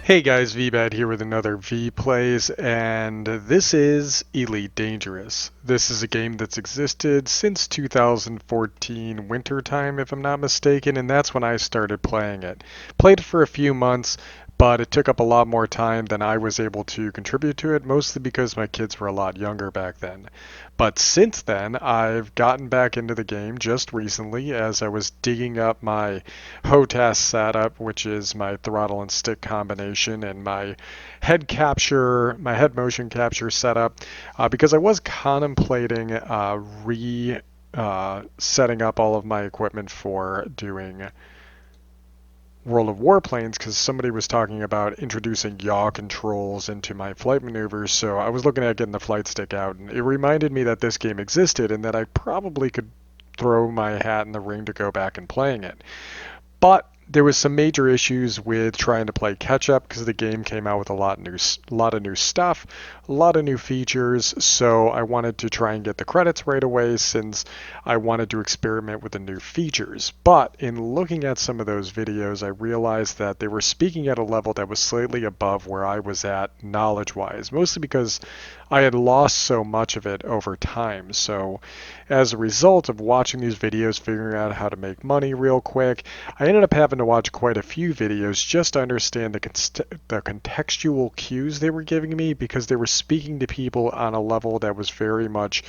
Hey guys, Veebat here with another V Plays, and this is Elite Dangerous. This is a game that's existed since 2014 wintertime, if I'm not mistaken, and that's when I started playing it. Played it for a few months, but it took up a lot more time than I was able to contribute to it, mostly because my kids were a lot younger back then. But since then, I've gotten back into the game just recently as I was digging up my HOTAS setup, which is my throttle and stick combination, and my my head motion capture setup, because I was contemplating setting up all of my equipment for doing World of Warplanes because somebody was talking about introducing yaw controls into my flight maneuvers, so I was looking at getting the flight stick out, and it reminded me that this game existed and that I probably could throw my hat in the ring to go back and playing it. But there was some major issues with trying to play catch up because the game came out with lot of new stuff, a lot of new features. So I wanted to try and get the credits right away since I wanted to experiment with the new features. But in looking at some of those videos, I realized that they were speaking at a level that was slightly above where I was at knowledge-wise, mostly because I had lost so much of it over time. So as a result of watching these videos, figuring out how to make money real quick, I ended up having to watch quite a few videos just to understand the contextual cues they were giving me because they were speaking to people on a level that was very much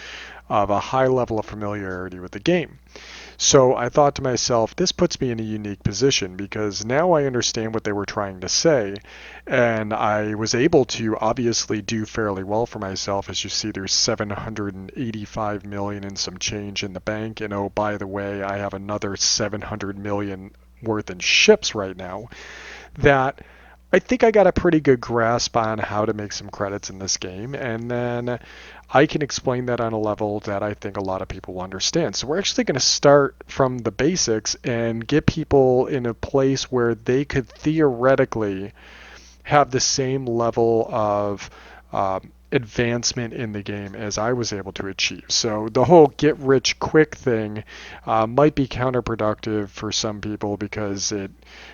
of a high level of familiarity with the game. So I thought to myself, this puts me in a unique position because now I understand what they were trying to say, and I was able to obviously do fairly well for myself. As you see, there's 785 million and some change in the bank, and oh, by the way, I have another 700 million worth in ships right now that I think I got a pretty good grasp on how to make some credits in this game, and then I can explain that on a level that I think a lot of people will understand. So we're actually going to start from the basics and get people in a place where they could theoretically have the same level of advancement in the game as I was able to achieve. So the whole get rich quick thing might be counterproductive for some people because it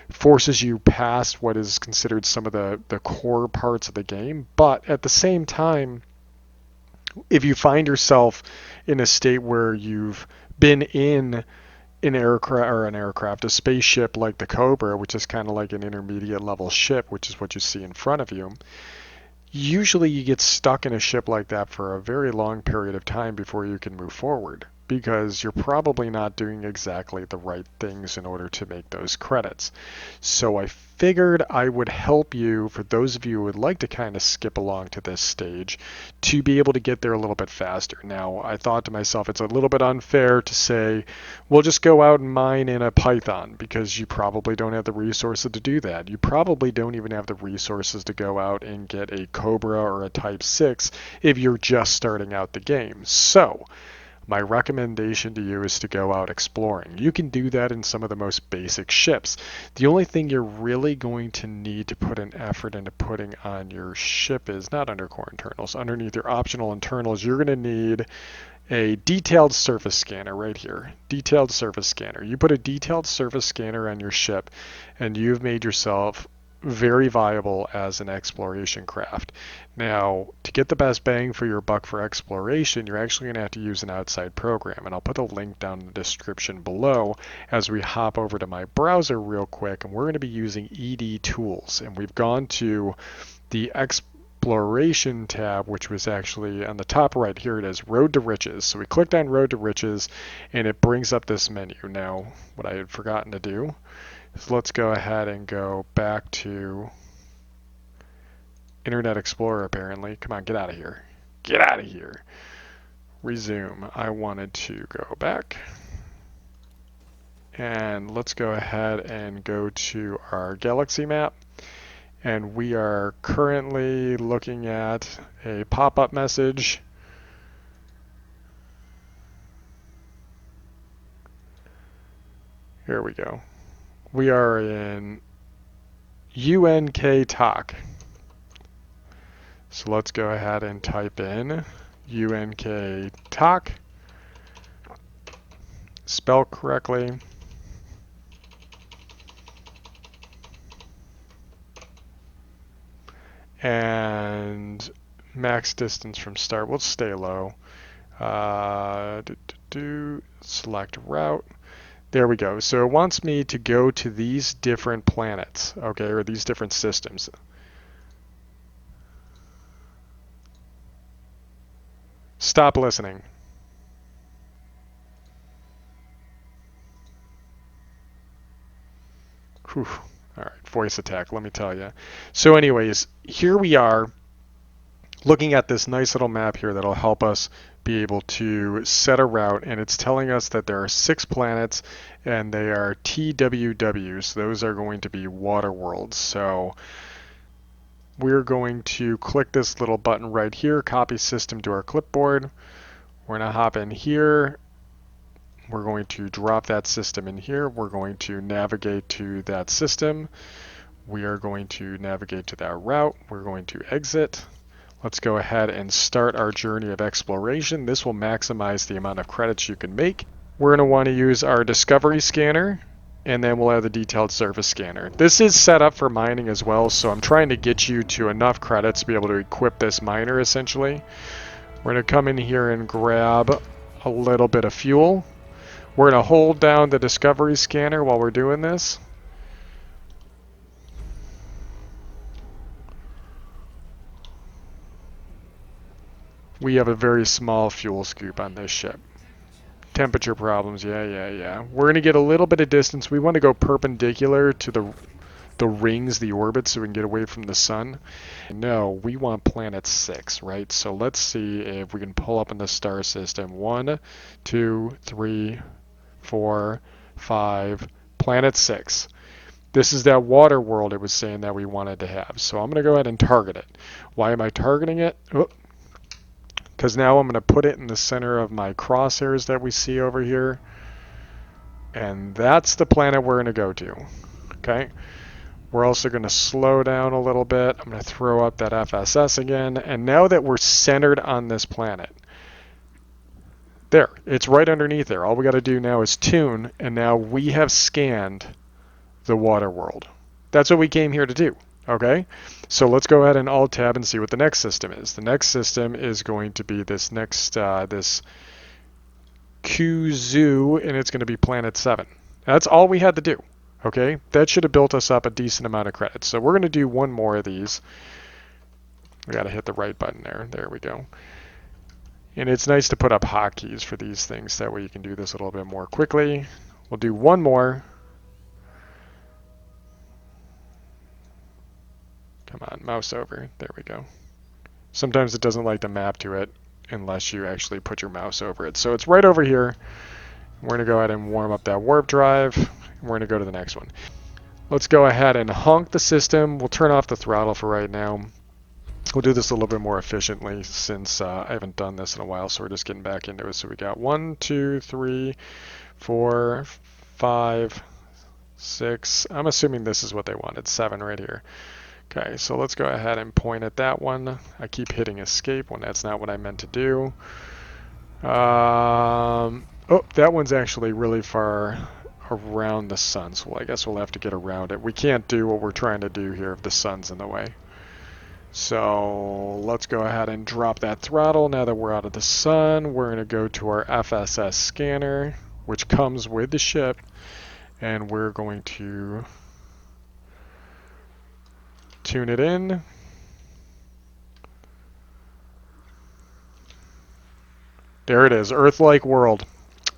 forces you past what is considered some of the core parts of the game. But at the same time, if you find yourself in a state where you've been in a spaceship like the Cobra, which is kind of like an intermediate level ship, which is what you see in front of you, usually you get stuck in a ship like that for a very long period of time before you can move forward because you're probably not doing exactly the right things in order to make those credits. So I figured I would help you, for those of you who would like to kind of skip along to this stage, to be able to get there a little bit faster. Now, I thought to myself, it's a little bit unfair to say, we'll just go out and mine in a Python, because you probably don't have the resources to do that. You probably don't even have the resources to go out and get a Cobra or a Type 6 if you're just starting out the game. So, my recommendation to you is to go out exploring. You can do that in some of the most basic ships. The only thing you're really going to need to put an effort into putting on your ship is not under core internals. Underneath your optional internals, you're going to need a detailed surface scanner right here. Detailed surface scanner. You put a detailed surface scanner on your ship and you've made yourself very viable as an exploration craft. Now, to get the best bang for your buck for exploration, you're actually going to have to use an outside program, and I'll put a link down in the description below as we hop over to my browser real quick, and we're going to be using ED Tools, and we've gone to the Exploration tab, which was actually on the top right. Here it is, Road to Riches. So we clicked on Road to Riches, and it brings up this menu. Now, what I had forgotten to do, so let's go ahead and go back to Internet Explorer, apparently. Come on, get out of here. Get out of here. Resume. I wanted to go back. And let's go ahead and go to our galaxy map. And we are currently looking at a pop-up message. Here we go. We are in UNK Talk. So let's go ahead and type in UNK Talk. Spell correctly. and max distance from start. We'll stay low. Select route. There we go. So it wants me to go to these different planets, okay, or these different systems. Stop listening. Whew. All right, voice attack, let me tell you. So anyways, here we are looking at this nice little map here that'll help us be able to set a route, and it's telling us that there are 6 planets and they are TWWs. Those are going to be water worlds. So we're going to click this little button right here, copy system to our clipboard. We're going to hop in here. We're going to drop that system in here. We're going to navigate to that system. We are going to navigate to that route. We're going to exit. Let's go ahead and start our journey of exploration. This will maximize the amount of credits you can make. We're going to want to use our discovery scanner, and then we'll have the detailed surface scanner. This is set up for mining as well, so I'm trying to get you to enough credits to be able to equip this miner essentially. We're going to come in here and grab a little bit of fuel. We're going to hold down the discovery scanner while we're doing this. We have a very small fuel scoop on this ship. Temperature problems, yeah. We're going to get a little bit of distance. We want to go perpendicular to the rings, the orbits, so we can get away from the sun. No, we want planet 6, right? So let's see if we can pull up in the star system. 1, 2, 3, 4, 5, planet 6. This is that water world it was saying that we wanted to have. So I'm going to go ahead and target it. Why am I targeting it? Because now I'm going to put it in the center of my crosshairs that we see over here. And that's the planet we're going to go to. Okay. We're also going to slow down a little bit. I'm going to throw up that FSS again. And now that we're centered on this planet, there, it's right underneath there. All we got to do now is tune, and now we have scanned the water world. That's what we came here to do. Okay, so let's go ahead and alt tab and see what the next system is. The next system is going to be this next, this Kuzu, and it's going to be planet 7. That's all we had to do. Okay, that should have built us up a decent amount of credits. So we're going to do one more of these. We got to hit the right button there. There we go. And it's nice to put up hotkeys for these things. That way you can do this a little bit more quickly. We'll do one more. Come on, mouse over. There we go. Sometimes it doesn't like to map to it unless you actually put your mouse over it. So it's right over here. We're going to go ahead and warm up that warp drive. And we're going to go to the next one. Let's go ahead and honk the system. We'll turn off the throttle for right now. We'll do this a little bit more efficiently since I haven't done this in a while, so we're just getting back into it. So we got 1, 2, 3, 4, 5, 6. I'm assuming this is what they wanted. 7 right here. Okay, so let's go ahead and point at that one. I keep hitting escape when that's not what I meant to do. Oh, that one's actually really far around the sun, so I guess we'll have to get around it. We can't do what we're trying to do here if the sun's in the way. So let's go ahead and drop that throttle. Now that we're out of the sun, we're going to go to our FSS scanner, which comes with the ship, and we're going to tune it in. There it is, Earth-like world.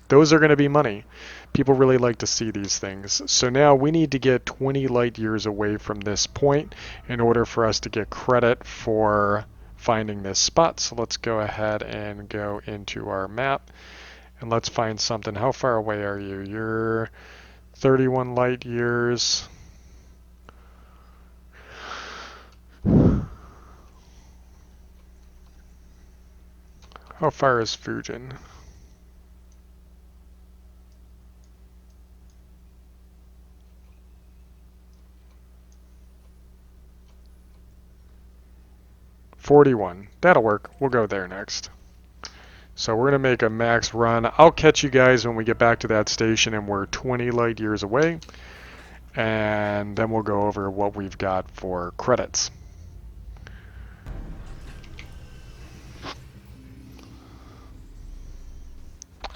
Those are going to be money. People really like to see these things. So now we need to get 20 light years away from this point in order for us to get credit for finding this spot. So let's go ahead and go into our map and let's find something. How far away are you? You're 31 light years. How far is Fujin? $41. That'll work. We'll go there next. So we're going to make a max run. I'll catch you guys when we get back to that station and we're 20 light years away. And then we'll go over what we've got for credits.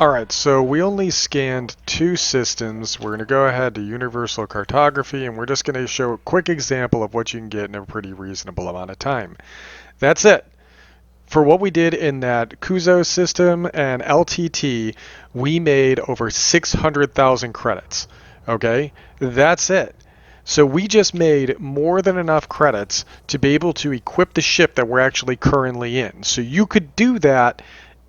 Alright, so we only scanned 2 systems. We're going to go ahead to Universal Cartography, and we're just going to show a quick example of what you can get in a pretty reasonable amount of time. That's it. For what we did in that Kuzo system and LTT, we made over 600,000 credits. Okay? That's it. So we just made more than enough credits to be able to equip the ship that we're actually currently in. So you could do that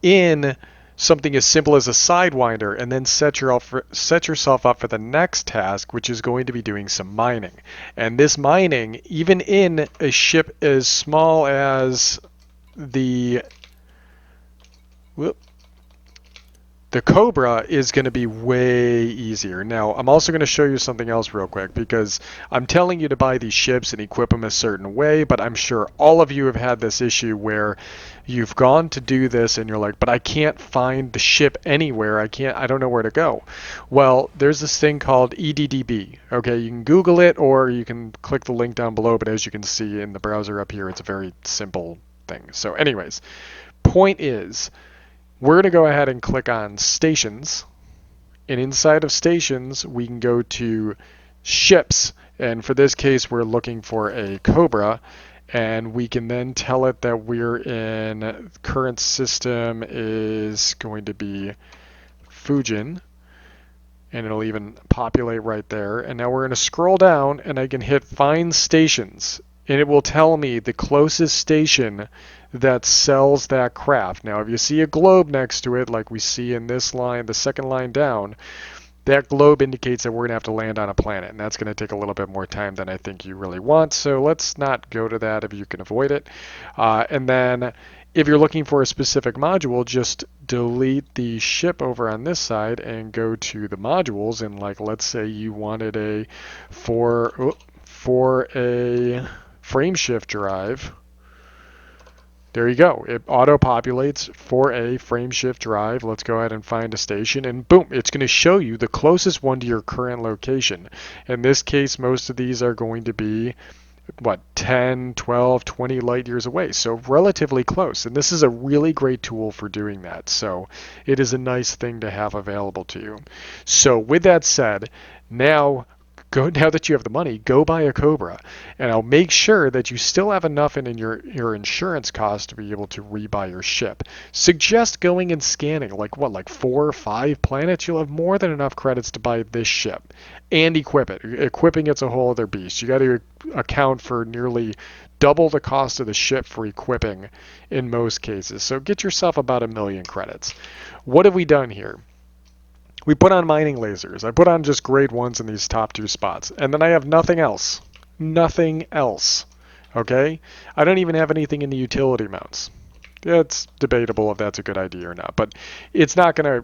in something as simple as a Sidewinder and then set yourself up for the next task, which is going to be doing some mining. And this mining, even in a ship as small as the whoop, the Cobra, is going to be way easier. Now, I'm also going to show you something else real quick, because I'm telling you to buy these ships and equip them a certain way, but I'm sure all of you have had this issue where you've gone to do this and you're like, but I can't find the ship anywhere. I don't know where to go. Well, there's this thing called EDDB. Okay, you can Google it or you can click the link down below, but as you can see in the browser up here, it's a very simple thing. So anyways, point is, we're going to go ahead and click on stations, and inside of stations we can go to ships, and for this case we're looking for a Cobra, and we can then tell it that we're in current system is going to be Fujin, and it'll even populate right there. And now we're going to scroll down and I can hit find stations, and it will tell me the closest station that sells that craft. Now if you see a globe next to it like we see in this line, the second line down, that globe indicates that we're going to have to land on a planet, and that's going to take a little bit more time than I think you really want, so let's not go to that if you can avoid it. And then if you're looking for a specific module, just delete the ship over on this side and go to the modules, and like let's say you wanted a for a frame shift drive. There you go. It auto-populates for a frame shift drive. Let's go ahead and find a station, and boom, it's going to show you the closest one to your current location. In this case, most of these are going to be, 10, 12, 20 light years away, so relatively close. And this is a really great tool for doing that, so it is a nice thing to have available to you. So with that said, now that you have the money, go buy a Cobra, and I'll make sure that you still have enough in your insurance cost to be able to rebuy your ship. Suggest going and scanning like 4 or 5 planets. You'll have more than enough credits to buy this ship and equip it. Equipping it's a whole other beast. You got to account for nearly double the cost of the ship for equipping in most cases. So get yourself about 1,000,000 credits. What have we done here? We put on mining lasers. I put on just grade 1s in these top 2 spots. And then I have nothing else. Nothing else. Okay? I don't even have anything in the utility mounts. It's debatable if that's a good idea or not, but it's not gonna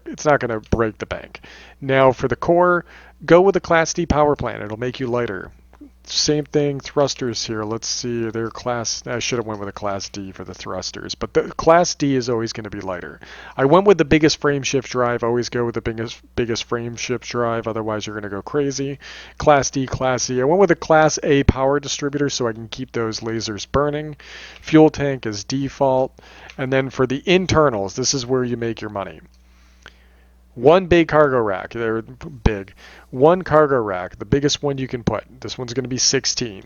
break the bank. Now for the core, go with a Class D power plant. It'll make you lighter. Same thing, thrusters here. Let's see, their class. I should have went with a Class D for the thrusters, but the Class D is always going to be lighter. I went with the biggest frame shift drive. Always go with the biggest frame shift drive, otherwise you're going to go crazy. Class D, Class C. I went with a Class A power distributor so I can keep those lasers burning. Fuel tank is default. And then for the internals, this is where you make your money. One big cargo rack. They're big. One cargo rack, the biggest one you can put. This one's going to be 16.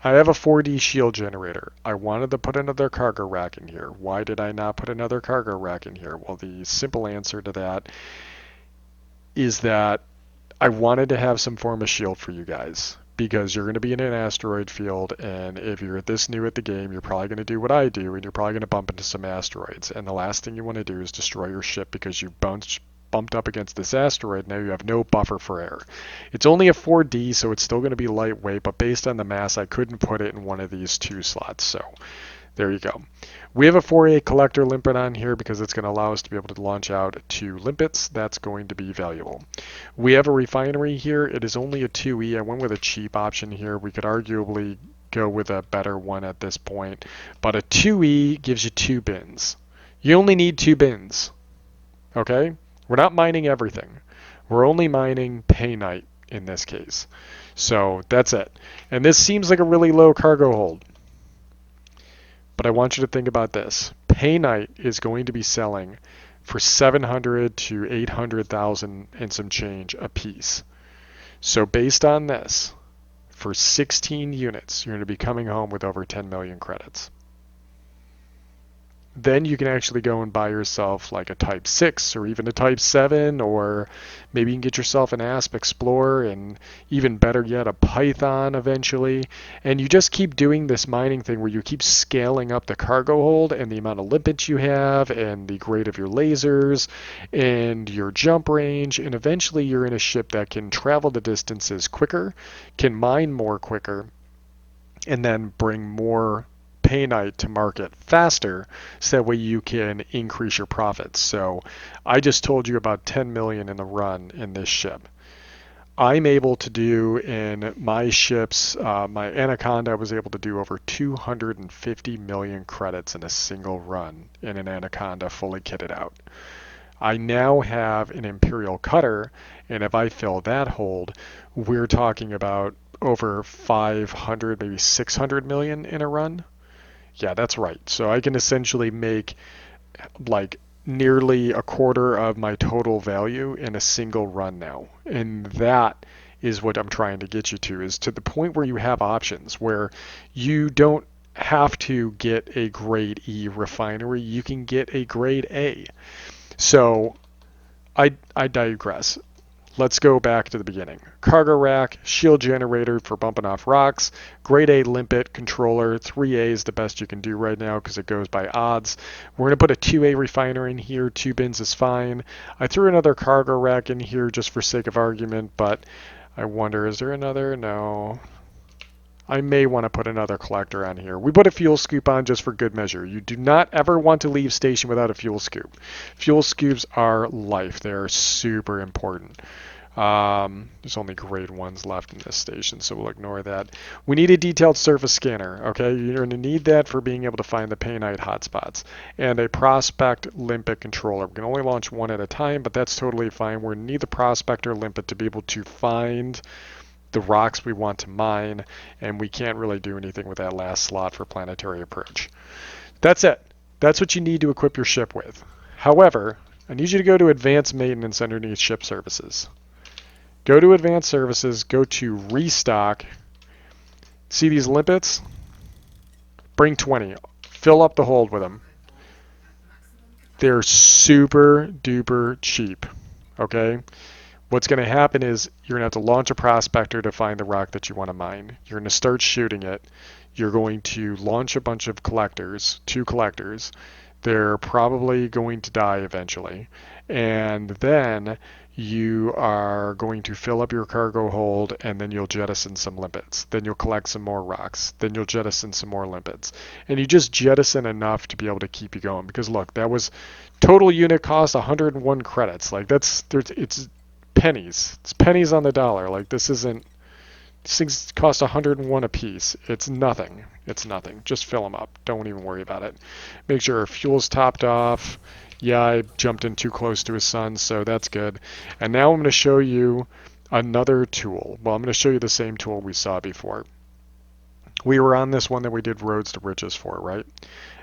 I have a 4D shield generator. I wanted to put another cargo rack in here. Why did I not put another cargo rack in here? Well, the simple answer to that is that I wanted to have some form of shield for you guys, because you're going to be in an asteroid field, and if you're this new at the game, you're probably going to do what I do, and you're probably going to bump into some asteroids. And the last thing you want to do is destroy your ship because you bumped up against this asteroid. Now you have no buffer for air. It's only a 4D, so it's still going to be lightweight, but based on the mass, I couldn't put it in one of these 2 slots. So there you go. We have a 4A collector limpet on here because it's going to allow us to be able to launch out 2 limpets. That's going to be valuable. We have a refinery here. It is only a 2E. I went with a cheap option here. We could arguably go with a better one at this point, but a 2E gives you 2 bins. You only need 2 bins. Okay? We're not mining everything. We're only mining paynite in this case. So that's it. And this seems like a really low cargo hold. But I want you to think about this. Paynite is going to be selling for 700 to 800,000 and some change a piece. So based on this, for 16 units, you're going to be coming home with over 10 million credits. Then you can actually go and buy yourself like a Type 6 or even a Type 7, or maybe you can get yourself an Asp Explorer, and even better yet, a Python eventually. And you just keep doing this mining thing where you keep scaling up the cargo hold and the amount of limpets you have and the grade of your lasers and your jump range, and eventually you're in a ship that can travel the distances quicker, can mine more quicker, and then bring more painite to market faster, so that way you can increase your profits. So I just told you about 10 million in a run in this ship. I'm able to do in my ships, my Anaconda, I was able to do over 250 million credits in a single run in an Anaconda fully kitted out. I now have an Imperial Cutter, and if I fill that hold, we're talking about over 500, maybe 600 million in a run. Yeah, that's right. So I can essentially make like nearly a quarter of my total value in a single run now. And that is what I'm trying to get you to, is to the point where you have options, where you don't have to get a grade E refinery, you can get a grade A. So I digress. Let's go back to the beginning. Cargo rack, shield generator for bumping off rocks, grade A limpet controller, 3A is the best you can do right now because it goes by odds. We're going to put a 2A refiner in here, 2 bins is fine. I threw another cargo rack in here just for sake of argument, but I wonder, is there another? No. I may want to put another collector on here. We put a fuel scoop on just for good measure. You do not ever want to leave station without a fuel scoop. Fuel scoops are life. They are super important. There's only grade 1s left in this station, so we'll ignore that. We need a detailed surface scanner, okay? You're going to need that for being able to find the painite hotspots. And a prospect limpet controller. We can only launch one at a time, but that's totally fine. We're going to need the prospector limpet to be able to find the rocks we want to mine, and we can't really do anything with that last slot for planetary approach. That's it. That's what you need to equip your ship with. However, I need you to go to advanced maintenance underneath ship services. Go to advanced services, go to restock. See these limpets? Bring 20. Fill up the hold with them. They're super duper cheap. Okay? What's going to happen is you're going to have to launch a prospector to find the rock that you want to mine. You're going to start shooting it. You're going to launch a bunch of collectors, 2 collectors. They're probably going to die eventually. And then you are going to fill up your cargo hold, and then you'll jettison some limpets. Then you'll collect some more rocks. Then you'll jettison some more limpets. And you just jettison enough to be able to keep you going. Because look, that was total unit cost 101 credits. Like it's pennies. It's pennies on the dollar. Like these things cost 101 a piece. It's nothing. It's nothing. Just fill them up. Don't even worry about it. Make sure our fuel's topped off. Yeah, I jumped in too close to his sun, so that's good. And now I'm going to show you another tool. Well, I'm going to show you the same tool we saw before. We were on this one that we did Roads to Riches for, right?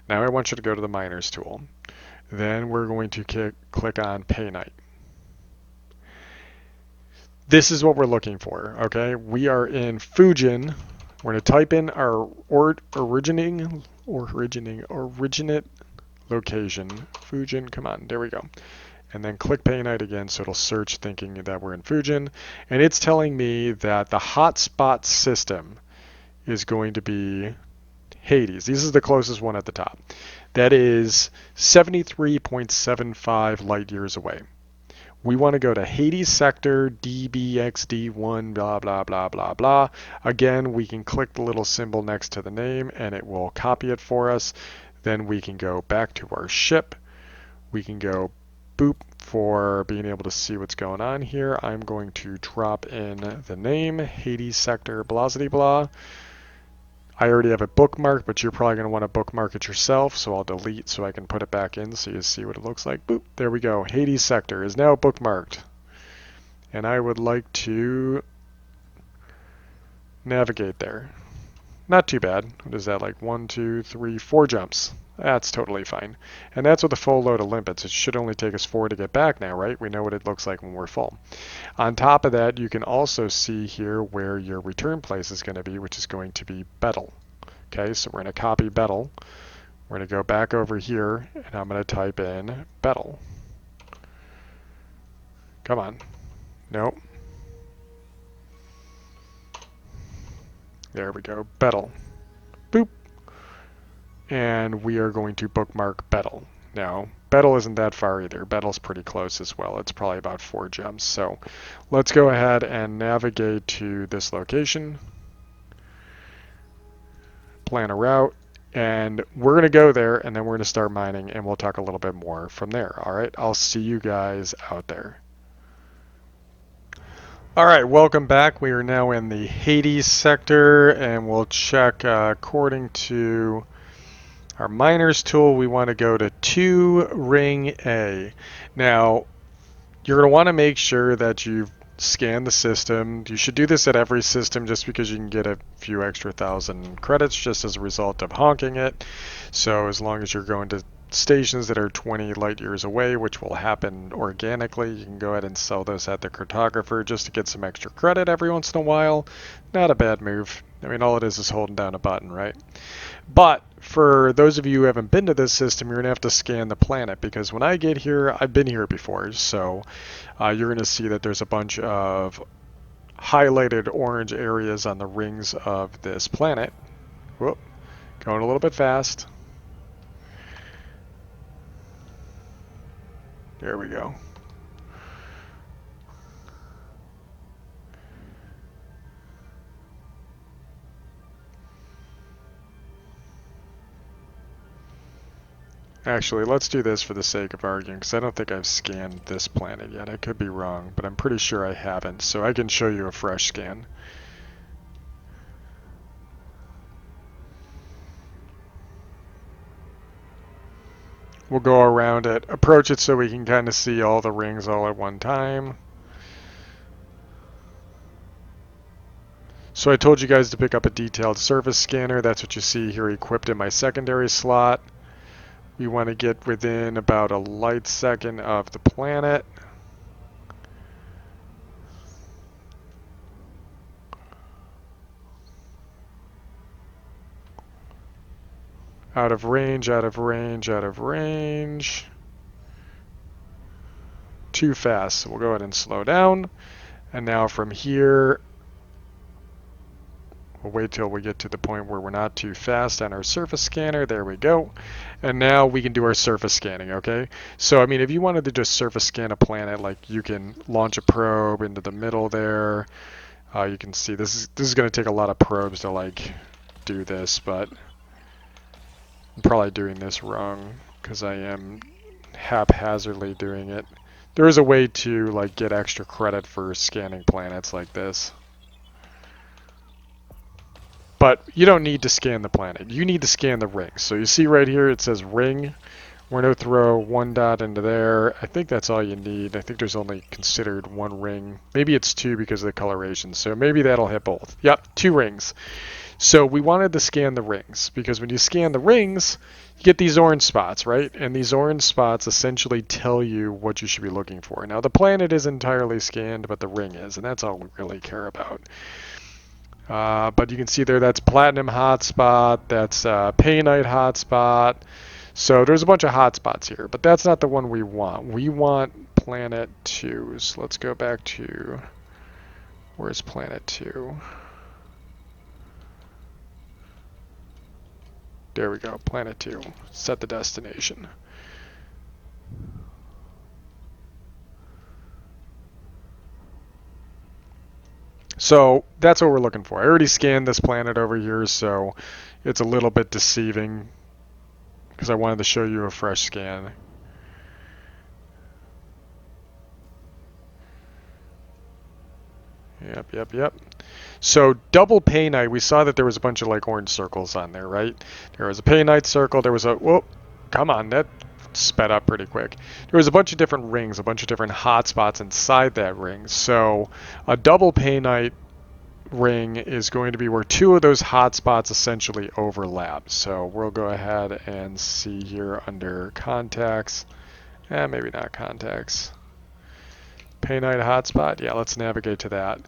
Now I want you to go to the Miners tool. Then we're going to click on Painite. This is what we're looking for, okay? We are in Fujin. We're going to type in our originate location. Fujin, come on, there we go. And then click Painite again, so it'll search thinking that we're in Fujin. And it's telling me that the hotspot system is going to be Hades. This is the closest one at the top. That is 73.75 light years away. We want to go to Hades sector, DBXD1, blah, blah, blah, blah, blah. Again, we can click the little symbol next to the name and it will copy it for us. Then we can go back to our ship. We can go boop for being able to see what's going on here. I'm going to drop in the name, Hades sector, blah, blah, blah. I already have it bookmarked, but you're probably going to want to bookmark it yourself, so I'll delete so I can put it back in so you see what it looks like. Boop, there we go. Hades sector is now bookmarked. And I would like to navigate there. Not too bad. What is that, like 1, 2, 3, 4 jumps? That's totally fine. And that's with a full load of limpets. It should only take us 4 to get back now, right? We know what it looks like when we're full. On top of that, you can also see here where your return place is going to be, which is going to be Betel. Okay, so we're going to copy Betel. We're going to go back over here, and I'm going to type in Betel. Come on. Nope. There we go. Betel. Boop. And we are going to bookmark Betel. Now, Betel isn't that far either. Betel's pretty close as well. It's probably about 4 jumps. So let's go ahead and navigate to this location. Plan a route. And we're going to go there, and then we're going to start mining, and we'll talk a little bit more from there. All right, I'll see you guys out there. All right, welcome back. We are now in the Hades sector, and we'll check according to our miners tool. We want to go to 2 ring A. Now, you're going to want to make sure that you've scanned the system. You should do this at every system just because you can get a few extra 1,000 credits just as a result of honking it. So as long as you're going to stations that are 20 light years away, which will happen organically, you can go ahead and sell those at the cartographer just to get some extra credit every once in a while. Not a bad move. I mean, all it is holding down a button, right? But for those of you who haven't been to this system, you're going to have to scan the planet, because when I get here, I've been here before, so you're going to see that there's a bunch of highlighted orange areas on the rings of this planet. Whoop, going a little bit fast. There we go. Actually, let's do this for the sake of arguing, because I don't think I've scanned this planet yet. I could be wrong, but I'm pretty sure I haven't, so I can show you a fresh scan. We'll go around it, approach it so we can kind of see all the rings all at one time. So I told you guys to pick up a detailed surface scanner. That's what you see here equipped in my secondary slot. We want to get within about a light second of the planet. Out of range, out of range, out of range. Too fast, so we'll go ahead and slow down. And now from here, we'll wait till we get to the point where we're not too fast on our surface scanner. There we go. And now we can do our surface scanning, okay? So, I mean, if you wanted to just surface scan a planet, like you can launch a probe into the middle there. You can see this is going to take a lot of probes to, like, do this, but I'm probably doing this wrong because I am haphazardly doing it. There is a way to, like, get extra credit for scanning planets like this. But you don't need to scan the planet. You need to scan the ring. So you see right here it says ring. We're going to throw 1 dot into there. I think that's all you need. I think there's only considered 1 ring. Maybe it's 2 because of the coloration. So maybe that'll hit both. Yep, 2 rings. So we wanted to scan the rings, because when you scan the rings, you get these orange spots, right? And these orange spots essentially tell you what you should be looking for. Now, the planet is entirely scanned, but the ring is, and that's all we really care about. But you can see there that's Platinum hotspot, that's Painite hotspot. So there's a bunch of hotspots here, but that's not the one we want. We want Planet 2. So let's go back to, where's Planet 2? There we go, Planet 2. Set the destination. So that's what we're looking for. I already scanned this planet over here, so it's a little bit deceiving because I wanted to show you a fresh scan. Yep. So double Painite, we saw that there was a bunch of like orange circles on there, right? There was a Painite circle, there was a, whoa, come on, that sped up pretty quick. There was a bunch of different rings, a bunch of different hotspots inside that ring. So a double Painite ring is going to be where two of those hotspots essentially overlap. So we'll go ahead and see here under contacts. Maybe not contacts. Painite hotspot. Yeah, let's navigate to that.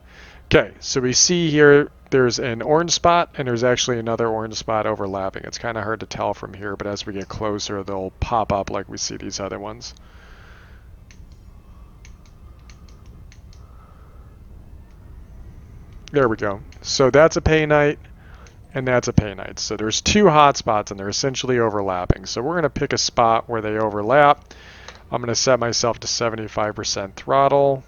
Okay, so we see here there's an orange spot and there's actually another orange spot overlapping. It's kind of hard to tell from here, but as we get closer, they'll pop up like we see these other ones. There we go. So that's a painite and that's a painite. So there's two hotspots and they're essentially overlapping. So we're going to pick a spot where they overlap. I'm going to set myself to 75% throttle.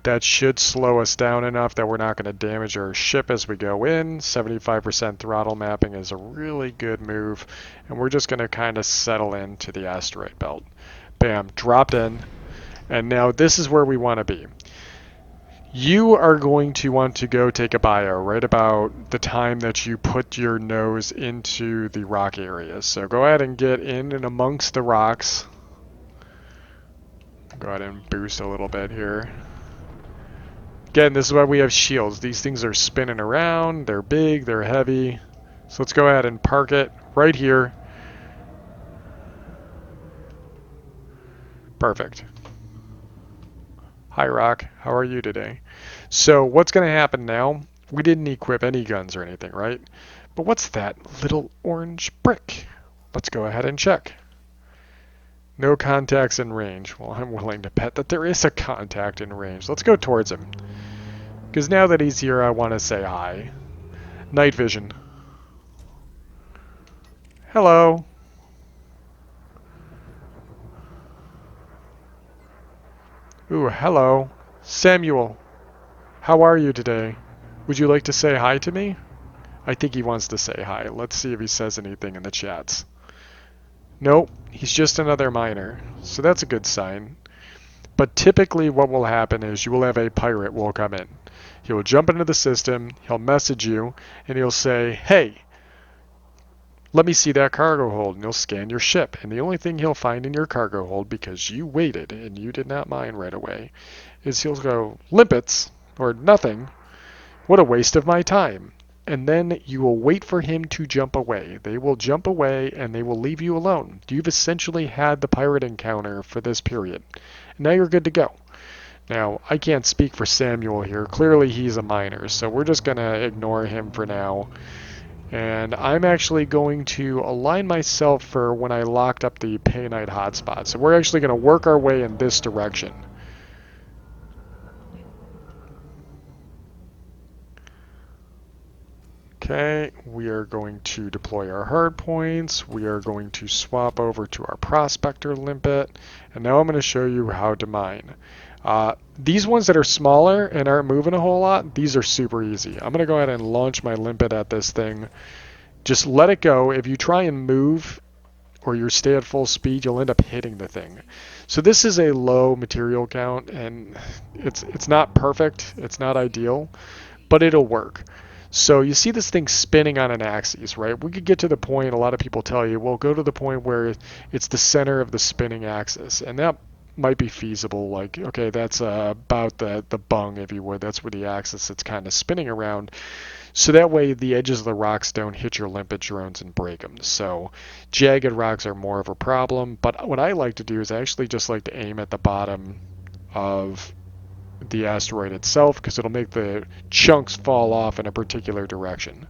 That should slow us down enough that we're not going to damage our ship as we go in. 75% throttle mapping is a really good move. And we're just going to kind of settle into the asteroid belt. Bam, dropped in. And now this is where we want to be. You are going to want to go take a bio right about the time that you put your nose into the rock area. So go ahead and get in and amongst the rocks. Go ahead and boost a little bit here. Again, this is why we have shields. These things are spinning around. They're big. They're heavy. So let's go ahead and park it right here. Perfect. Hi, Rock. How are you today? So what's going to happen now? We didn't equip any guns or anything, right? But what's that little orange brick? Let's go ahead and check. No contacts in range. Well, I'm willing to bet that there is a contact in range. Let's go towards him. Because now that he's here, I want to say hi. Night vision. Hello. Ooh, hello. Samuel. How are you today? Would you like to say hi to me? I think he wants to say hi. Let's see if he says anything in the chats. Nope, he's just another miner. So that's a good sign. But typically what will happen is you will have a pirate will come in. He will jump into the system, he'll message you, and he'll say, hey, let me see that cargo hold, and he'll scan your ship. And the only thing he'll find in your cargo hold, because you waited and you did not mine right away, is he'll go, limpets, or nothing. What a waste of my time. And then you will wait for him to jump away. They will jump away and they will leave you alone. You've essentially had the pirate encounter for this period. And now you're good to go. Now, I can't speak for Samuel here. Clearly he's a miner, so we're just going to ignore him for now. And I'm actually going to align myself for when I locked up the painite hotspot. So we're actually going to work our way in this direction. Okay, we are going to deploy our hard points. We are going to swap over to our prospector limpet. And now I'm going to show you how to mine. These ones that are smaller and aren't moving a whole lot, these are super easy. I'm going to go ahead and launch my limpet at this thing. Just let it go. If you try and move or you stay at full speed, you'll end up hitting the thing. So this is a low material count, and it's not perfect. It's not ideal, but it'll work. So you see this thing spinning on an axis, right? We could get to the point, a lot of people tell you, well, go to the point where it's the center of the spinning axis. And that might be feasible. Like, okay, that's about the bung, if you would. That's where the axis it's kind of spinning around. So that way the edges of the rocks don't hit your limpet drones and break them. So jagged rocks are more of a problem. But what I like to do is I actually just like to aim at the bottom of the asteroid itself, because it'll make the chunks fall off in a particular direction.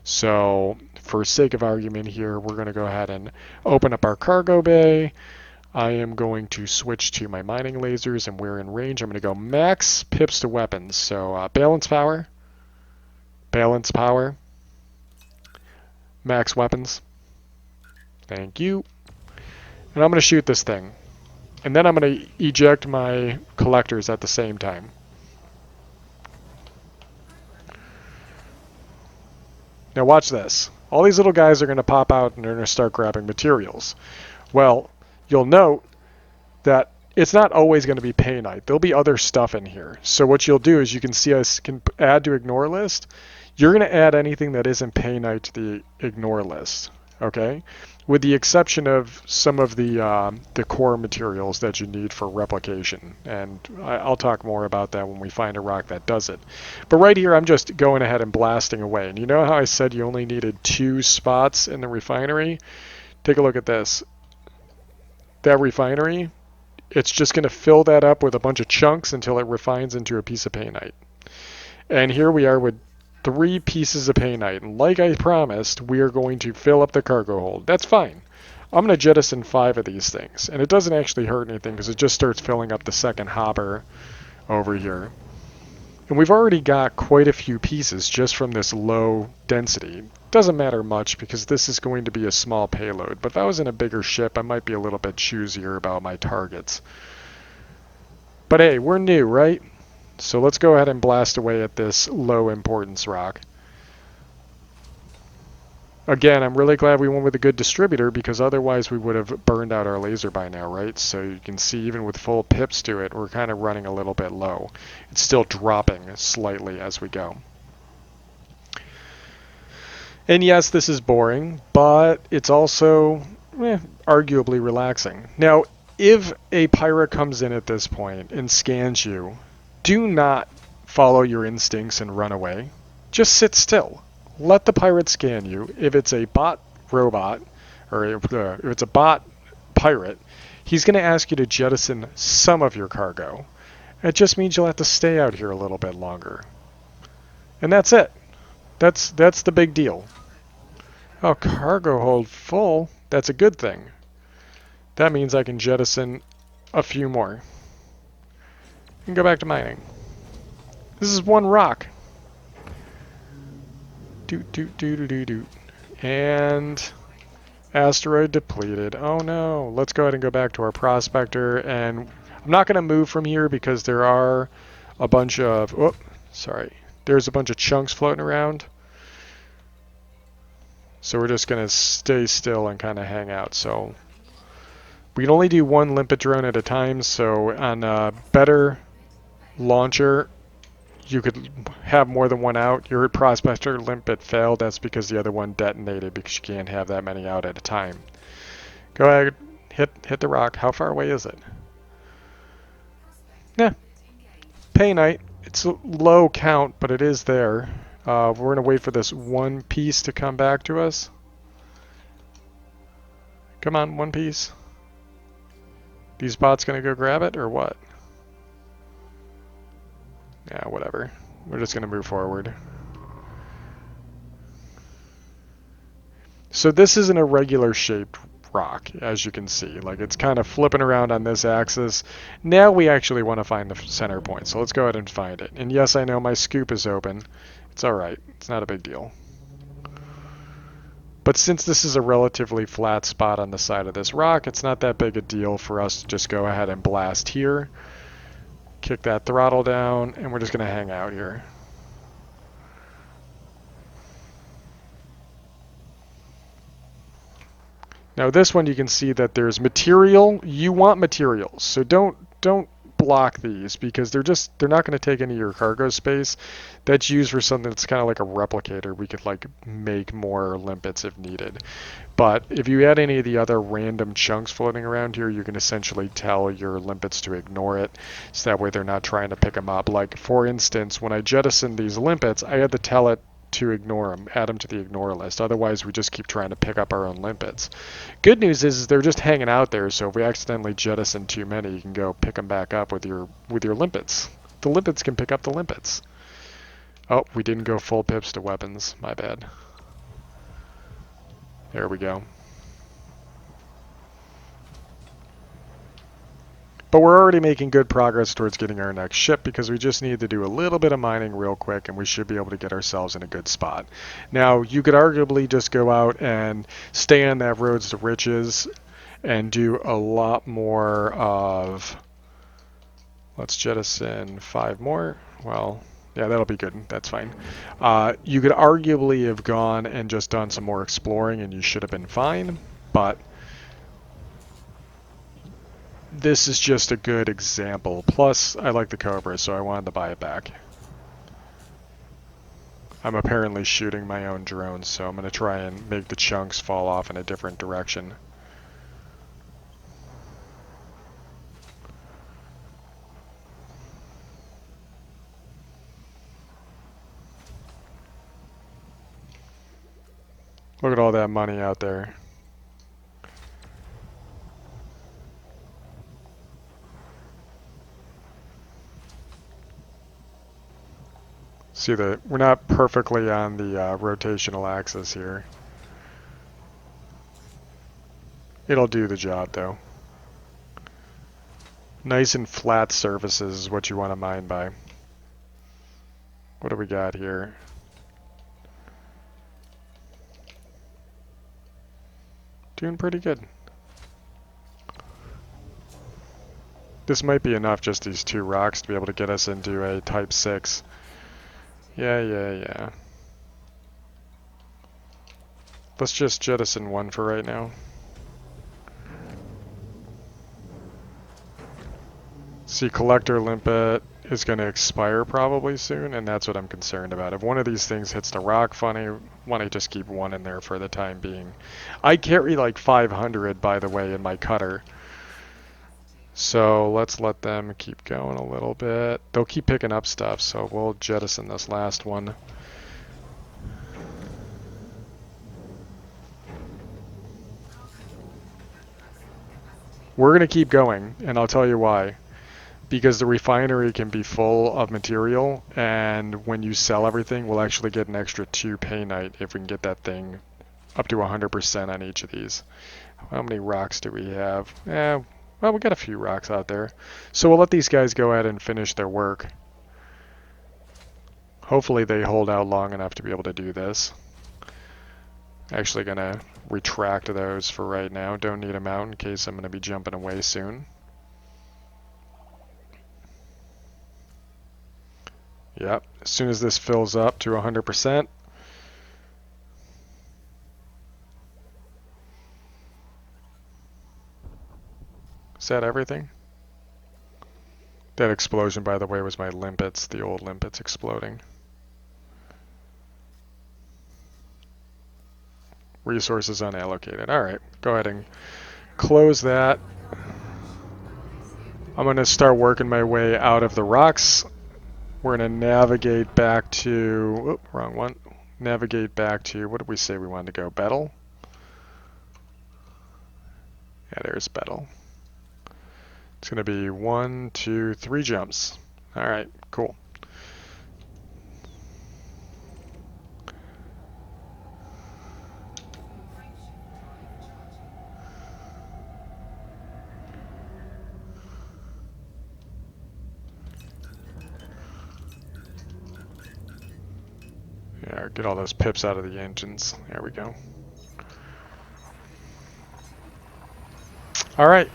So for sake of argument here, we're going to go ahead and open up our cargo bay. I am going to switch to my mining lasers, and we're in range. I'm going to go max pips to weapons. So balance power, max weapons. Thank you. And I'm going to shoot this thing. And then I'm going to eject my collectors at the same time. Now watch this. All these little guys are going to pop out and they're going to start grabbing materials. Well, you'll note that it's not always going to be painite. There'll be other stuff in here. So what you'll do is you can see I can add to ignore list. You're going to add anything that isn't painite to the ignore list. okay? With the exception of some of the core materials that you need for replication. And I'll talk more about that when we find a rock that does it. But right here, I'm just going ahead and blasting away. And you know how I said you only needed 2 spots in the refinery? Take a look at this. That refinery, it's just going to fill that up with a bunch of chunks until it refines into a piece of painite. And here we are with 3 pieces of painite. And like I promised, we are going to fill up the cargo hold. That's fine. I'm going to jettison 5 of these things. And it doesn't actually hurt anything because it just starts filling up the second hopper over here. And we've already got quite a few pieces just from this low density. Doesn't matter much because this is going to be a small payload. But if I was in a bigger ship, I might be a little bit choosier about my targets. But hey, we're new, right? So let's go ahead and blast away at this low importance rock. Again, I'm really glad we went with a good distributor because otherwise we would have burned out our laser by now, right? So you can see even with full pips to it, we're kind of running a little bit low. It's still dropping slightly as we go. And yes, this is boring, but it's also arguably relaxing. Now, if a pirate comes in at this point and scans you, do not follow your instincts and run away. Just sit still. Let the pirate scan you. If it's a bot robot, or if it's a bot pirate, he's going to ask you to jettison some of your cargo. It just means you'll have to stay out here a little bit longer. And that's it. That's the big deal. Oh, cargo hold full. That's a good thing. That means I can jettison a few more. And go back to mining. This is 1 rock. Doot, doot, doot, doot, doot. And asteroid depleted. Oh no. Let's go ahead and go back to our prospector. And I'm not going to move from here because there are a bunch of... Oh, sorry. There's a bunch of chunks floating around. So we're just going to stay still and kind of hang out. So we can only do 1 limpet drone at a time. So on a better launcher, you could have more than 1 out. Your prospector limpet failed. That's because the other one detonated because you can't have that many out at a time. Go ahead, hit the rock. How far away is it? Yeah, painite. It's a low count, but it is there. We're going to wait for this 1 piece to come back to us. Come on, 1 piece. These bots going to go grab it or what? Yeah, whatever. We're just going to move forward. So this is an irregular shaped rock, as you can see. Like, it's kind of flipping around on this axis. Now we actually want to find the center point, so let's go ahead and find it. And yes, I know my scoop is open. It's alright. It's not a big deal. But since this is a relatively flat spot on the side of this rock, it's not that big a deal for us to just go ahead and blast here. Kick that throttle down, and we're just going to hang out here. Now this one you can see that there's material. You want materials, so don't block these because they're not going to take any of your cargo space. That's used for something that's kind of like a replicator. We could like make more limpets if needed. But if you add any of the other random chunks floating around here, you can essentially tell your limpets to ignore it, so that way they're not trying to pick them up. Like for instance, when I jettisoned these limpets, I had to tell it to ignore them, add them to the ignore list. Otherwise, we just keep trying to pick up our own limpets. Good news is they're just hanging out there, so if we accidentally jettison too many, you can go pick them back up with your limpets. The limpets can pick up the limpets. Oh, we didn't go full pips to weapons. My bad. There we go. But we're already making good progress towards getting our next ship because we just need to do a little bit of mining real quick and we should be able to get ourselves in a good spot. Now, you could arguably just go out and stay on that roads to riches and do a lot more of... Let's jettison 5 more. Well, yeah, that'll be good. That's fine. You could arguably have gone and just done some more exploring and you should have been fine, but... this is just a good example. Plus, I like the Cobra, so I wanted to buy it back. I'm apparently shooting my own drone, so I'm going to try and make the chunks fall off in a different direction. Look at all that money out there. See that we're not perfectly on the rotational axis here. It'll do the job though. Nice and flat surfaces is what you want to mine by. What do we got here? Doing pretty good. This might be enough, just these 2 rocks, to be able to get us into a type 6. Yeah. Let's just jettison 1 for right now. See, collector limpet is going to expire probably soon, and that's what I'm concerned about. If one of these things hits the rock, funny, why don't I just keep 1 in there for the time being? I carry like 500, by the way, in my cutter. So let's let them keep going a little bit. They'll keep picking up stuff, so we'll jettison this last one. We're going to keep going, and I'll tell you why. Because the refinery can be full of material, and when you sell everything, we'll actually get an extra 2 paynite if we can get that thing up to 100% on each of these. How many rocks do we have? Well, we got a few rocks out there. So we'll let these guys go ahead and finish their work. Hopefully they hold out long enough to be able to do this. Actually gonna retract those for right now. Don't need them out in case I'm gonna be jumping away soon. Yep, as soon as this fills up to 100%. Is that everything? That explosion, by the way, was my limpets, the old limpets exploding. Resources unallocated. Alright, go ahead and close that. I'm going to start working my way out of the rocks. We're going to navigate back to... Oop, wrong one. Navigate back to... What did we say we wanted to go? Battle? Yeah, there's Battle. It's going to be 1, 2, 3 jumps. Alright, cool. Yeah, get all those pips out of the engines. There we go. Alright,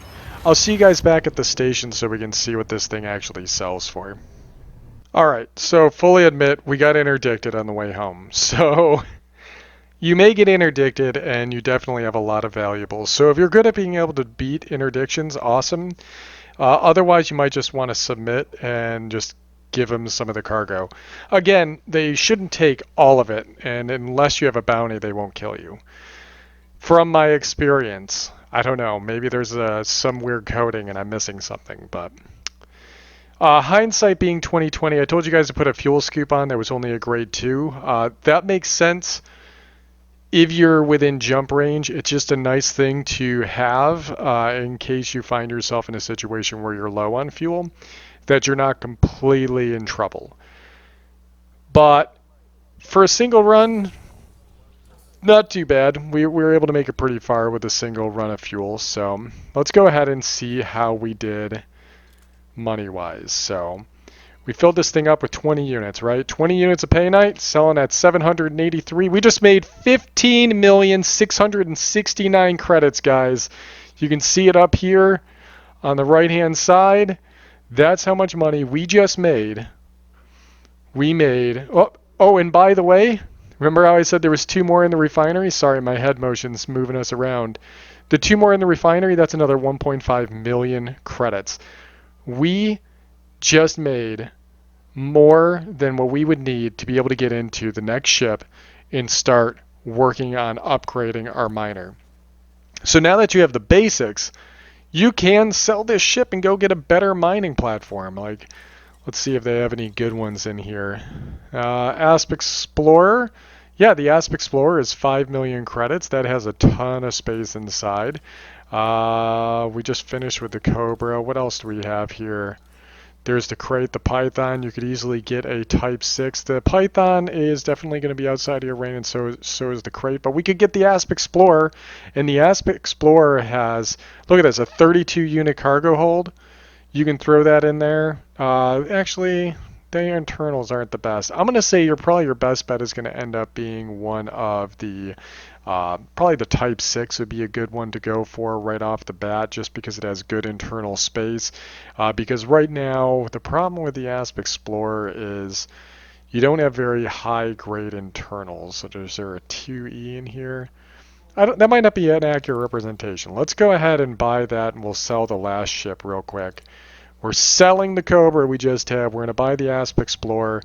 I'll see you guys back at the station so we can see what this thing actually sells for. Alright, so fully admit we got interdicted on the way home. So you may get interdicted and you definitely have a lot of valuables. So if you're good at being able to beat interdictions, awesome. Otherwise you might just want to submit and just give them some of the cargo. Again, they shouldn't take all of it, and unless you have a bounty, they won't kill you. From my experience, I don't know, maybe there's some weird coding and I'm missing something, but hindsight being 2020, I told you guys to put a fuel scoop on that was only a grade 2. That makes sense if you're within jump range. It's just a nice thing to have in case you find yourself in a situation where you're low on fuel, that you're not completely in trouble. But for a single run, not too bad. We were able to make it pretty far with a single run of fuel. So let's go ahead and see how we did money-wise. So we filled this thing up with 20 units, right? 20 units of paynite, selling at 783. We just made 15,669 credits, guys. You can see it up here on the right-hand side. That's how much money we just made. We made... Oh, and by the way, remember how I said there was 2 more in the refinery? Sorry, my head motion's moving us around. The 2 more in the refinery, that's another 1.5 million credits. We just made more than what we would need to be able to get into the next ship and start working on upgrading our miner. So now that you have the basics, you can sell this ship and go get a better mining platform. Like, let's see if they have any good ones in here. Asp Explorer. Yeah, the Asp Explorer is 5 million credits. That has a ton of space inside. We just finished with the Cobra. What else do we have here? There's the crate, the Python. You could easily get a Type 6. The Python is definitely going to be outside of your range, and so is the crate. But we could get the Asp Explorer, and the Asp Explorer has, look at this, a 32 unit cargo hold. You can throw that in there. Actually, the internals aren't the best. I'm going to say probably your best bet is going to end up being one of the, probably the Type 6 would be a good one to go for right off the bat, just because it has good internal space. Because right now, the problem with the Asp Explorer is you don't have very high grade internals. So is there a 2E in here? That might not be an accurate representation. Let's go ahead and buy that, and we'll sell the last ship real quick. We're selling the Cobra we just have. We're going to buy the Asp Explorer,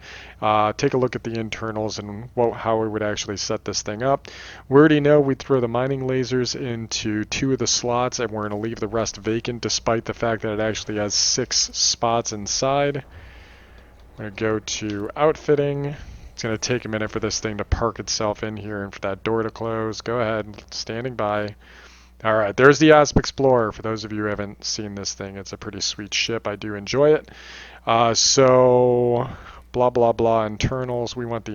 take a look at the internals and how we would actually set this thing up. We already know we'd throw the mining lasers into 2 of the slots, and we're going to leave the rest vacant, despite the fact that it actually has 6 spots inside. I'm going to go to outfitting. It's going to take a minute for this thing to park itself in here and for that door to close. Go ahead, standing by. All right, there's the Asp Explorer. For those of you who haven't seen this thing, it's a pretty sweet ship. I do enjoy it. So, blah, blah, blah, internals. We want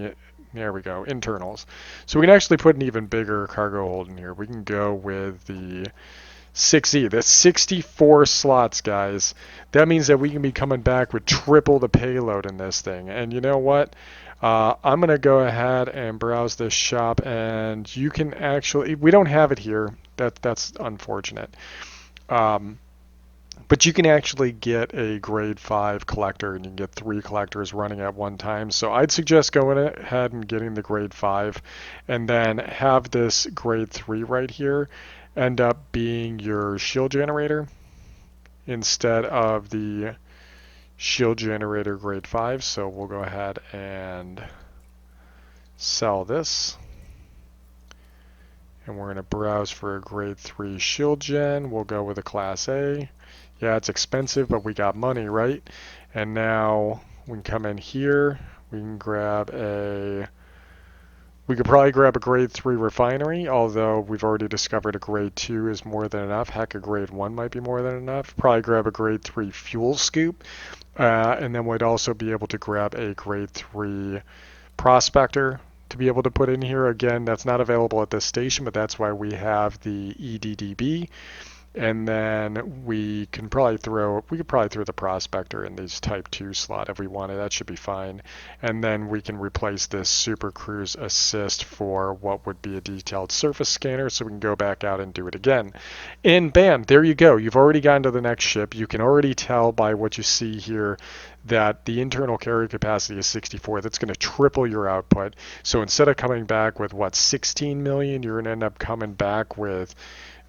there we go, internals. So we can actually put an even bigger cargo hold in here. We can go with the 6E. That's 64 slots, guys. That means that we can be coming back with triple the payload in this thing. And you know what? I'm going to go ahead and browse this shop, and you can actually, we don't have it here. That's unfortunate. But you can actually get a grade 5 collector, and you can get 3 collectors running at one time. So I'd suggest going ahead and getting the grade 5, and then have this grade 3 right here end up being your shield generator instead of the shield generator grade 5. So we'll go ahead and sell this. And we're going to browse for a grade 3 shield gen. We'll go with a class A. Yeah, it's expensive, but we got money, right? And now we can come in here. We can grab we could probably grab a grade 3 refinery, although we've already discovered a grade 2 is more than enough. Heck, a grade 1 might be more than enough. Probably grab a grade 3 fuel scoop. And then we'd also be able to grab a grade 3 prospector to be able to put in here. Again, that's not available at this station, but that's why we have the EDDB. And then we could probably throw the prospector in this type 2 slot if we wanted. That should be fine. And then we can replace this Super Cruise Assist for what would be a detailed surface scanner, so we can go back out and do it again. And bam, there you go. You've already gotten to the next ship. You can already tell by what you see here that the internal carry capacity is 64. That's going to triple your output. So instead of coming back with, 16 million, you're going to end up coming back with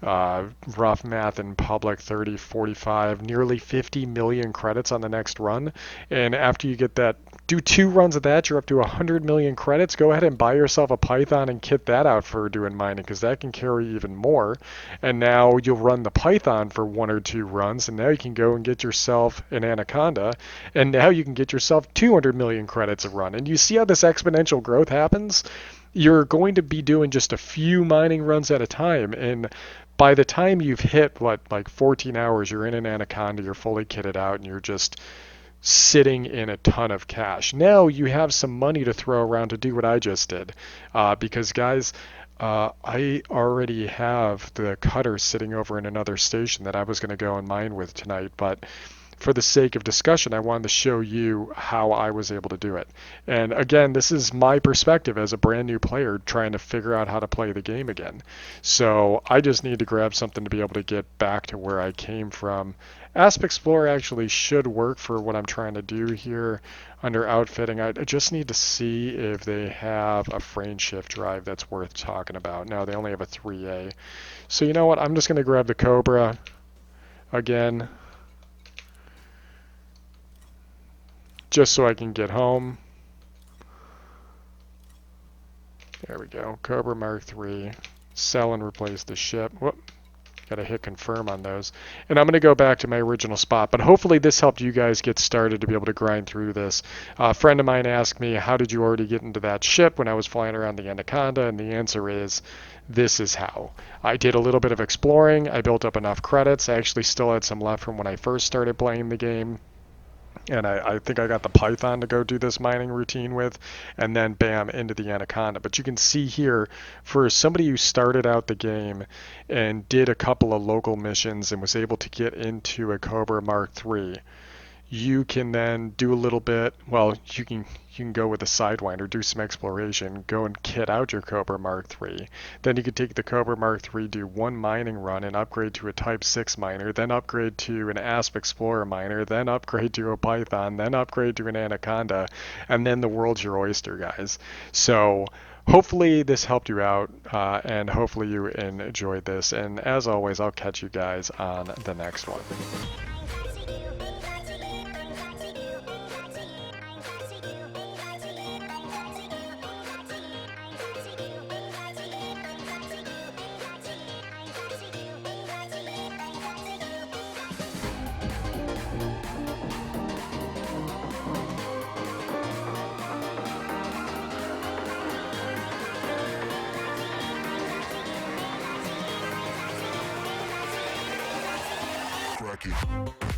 rough math in public, 30, 45, nearly 50 million credits on the next run. And after you get that, do 2 runs of that, you're up to 100 million credits. Go ahead and buy yourself a Python and kit that out for doing mining, because that can carry even more. And now you'll run the Python for 1 or 2 runs, and now you can go and get yourself an Anaconda, and now you can get yourself 200 million credits a run. And you see how this exponential growth happens? You're going to be doing just a few mining runs at a time, and by the time you've hit, 14 hours, you're in an Anaconda, you're fully kitted out, and you're just sitting in a ton of cash. Now you have some money to throw around to do what I just did. Because, guys, I already have the cutter sitting over in another station that I was going to go and mine with tonight, but for the sake of discussion, I wanted to show you how I was able to do it. And again, this is my perspective as a brand new player trying to figure out how to play the game again. So I just need to grab something to be able to get back to where I came from. Asp Explorer actually should work for what I'm trying to do here under outfitting. I just need to see if they have a frame shift drive that's worth talking about. No, they only have a 3A. So you know what? I'm just going to grab the Cobra again. just so I can get home. There we go. Cobra Mark III. Sell and replace the ship. Whoop. Gotta hit confirm on those. And I'm going to go back to my original spot, but hopefully this helped you guys get started to be able to grind through this. A friend of mine asked me, how did you already get into that ship when I was flying around the Anaconda? And the answer is, this is how. I did a little bit of exploring. I built up enough credits. I actually still had some left from when I first started playing the game. And I think I got the Python to go do this mining routine with, and then bam, into the Anaconda. But you can see here, for somebody who started out the game and did a couple of local missions and was able to get into a Cobra Mark III, you can then do a little bit, well, you can go with a Sidewinder, do some exploration, go and kit out your Cobra Mark III. Then you can take the Cobra Mark III, do one mining run and upgrade to a Type 6 miner, then upgrade to an Asp Explorer miner, then upgrade to a Python, then upgrade to an Anaconda, and then the world's your oyster, guys. So hopefully this helped you out, and hopefully you enjoyed this. And as always, I'll catch you guys on the next one. Crack it.